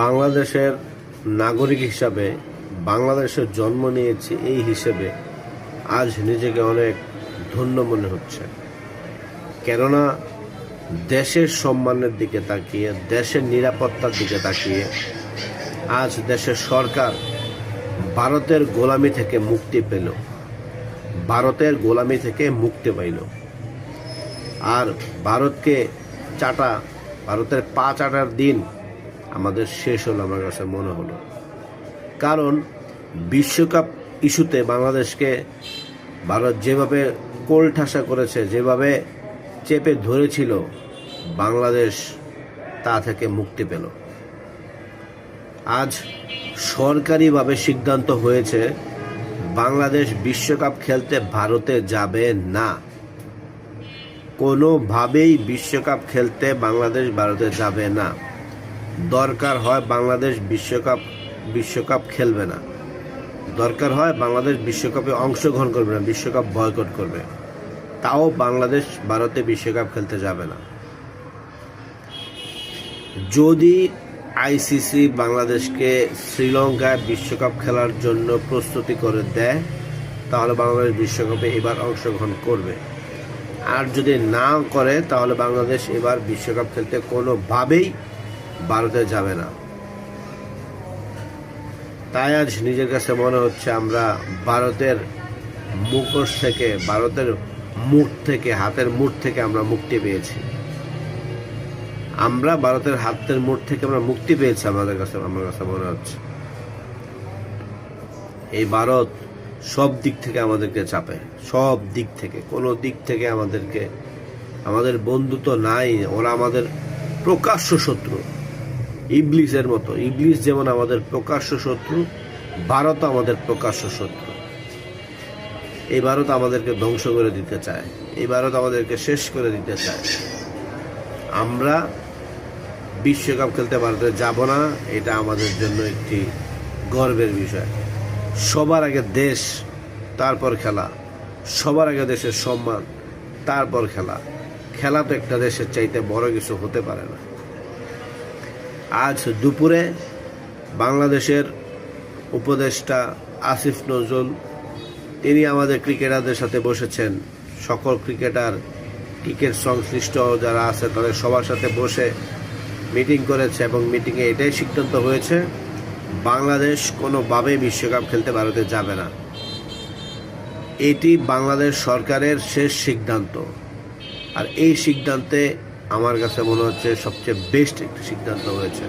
বাংলাদেশের নাগরিক হিসাবে বাংলাদেশের জন্ম নিয়েছি এই হিসেবে আজ নিজেকে অনেক ধন্য মনে হচ্ছে। কেননা দেশের সম্মানের দিকে তাকিয়ে, দেশের নিরাপত্তার দিকে তাকিয়ে আজ দেশের সরকার ভারতের গোলামি থেকে মুক্তি পেল, ভারতের গোলামি থেকে মুক্তি পাইল। আর ভারতের পা চাটার দিন আমাদের শেষ হলো আমার কাছে মনে হলো। কারণ বিশ্বকাপ ইস্যুতে বাংলাদেশকে ভারত যেভাবে কোলঠাসা করেছে, যেভাবে চেপে ধরেছিল, বাংলাদেশ তা থেকে মুক্তি পেল। আজ সরকারিভাবে সিদ্ধান্ত হয়েছে বাংলাদেশ বিশ্বকাপ খেলতে ভারতে যাবে না। কোনোভাবেই বিশ্বকাপ খেলতে বাংলাদেশ ভারতে যাবে না। দরকার হয় বাংলাদেশ বিশ্বকাপ খেলবে না, দরকার হয় বাংলাদেশ বিশ্বকাপে অংশগ্রহণ করবে না, বিশ্বকাপ বয়কট করবে, তাও বাংলাদেশ ভারতে বিশ্বকাপ খেলতে যাবে না। যদি আইসিসি বাংলাদেশকে শ্রীলঙ্কায় বিশ্বকাপ খেলার জন্য প্রস্তুতি করে দেয়, তাহলে বাংলাদেশ বিশ্বকাপে এবার অংশগ্রহণ করবে। আর যদি না করে, তাহলে বাংলাদেশ এবার বিশ্বকাপ খেলতে কোনোভাবেই ভারতে যাবে না। তাই আজ নিজের কাছে মনে হচ্ছে আমরা ভারতের মুখোশ থেকে, ভারতের মুঠ থেকে, হাতের মুঠ থেকে আমরা মুক্তি পেয়েছি। আমরা ভারতের হাতের মুঠ থেকে আমরা মুক্তি পেয়েছি। আমার কাছে মনে হচ্ছে এই ভারত সব দিক থেকে আমাদেরকে চাপে, সব দিক থেকে। কোনো দিক থেকে আমাদের বন্ধু তো নাই, ওরা আমাদের প্রকাশ্য শত্রু, ইবলিসের মতো। ইবলিস যেমন আমাদের প্রকাশ্য শত্রু, ভারত আমাদের প্রকাশ্য শত্রু। এই ভারত আমাদেরকে ধ্বংস করে দিতে চায়, এই ভারত আমাদেরকে শেষ করে দিতে চায়। আমরা বিশ্বকাপ খেলতে ভারতে যাব না, এটা আমাদের জন্য একটি গর্বের বিষয়। সবার আগে দেশ, তারপর খেলা। সবার আগে দেশের সম্মান, তারপর খেলা। খেলা তো একটা দেশের চাইতে বড় কিছু হতে পারে না। আজ দুপুরে বাংলাদেশের উপদেষ্টা আসিফ নজরুল, তিনি আমাদের ক্রিকেটারদের সাথে বসেছেন। সকল ক্রিকেট সংশ্লিষ্ট যারা আছে তাদের সবার সাথে বসে মিটিং করেছে, এবং মিটিংয়ে এটাই সিদ্ধান্ত হয়েছে বাংলাদেশ কোনোভাবেই বিশ্বকাপ খেলতে ভারতে যাবে না। এটি বাংলাদেশ সরকারের শেষ সিদ্ধান্ত। আর এই সিদ্ধান্তে আমার কাছে মনে হচ্ছে সবচেয়ে বেস্ট একটি সিদ্ধান্ত হয়েছে।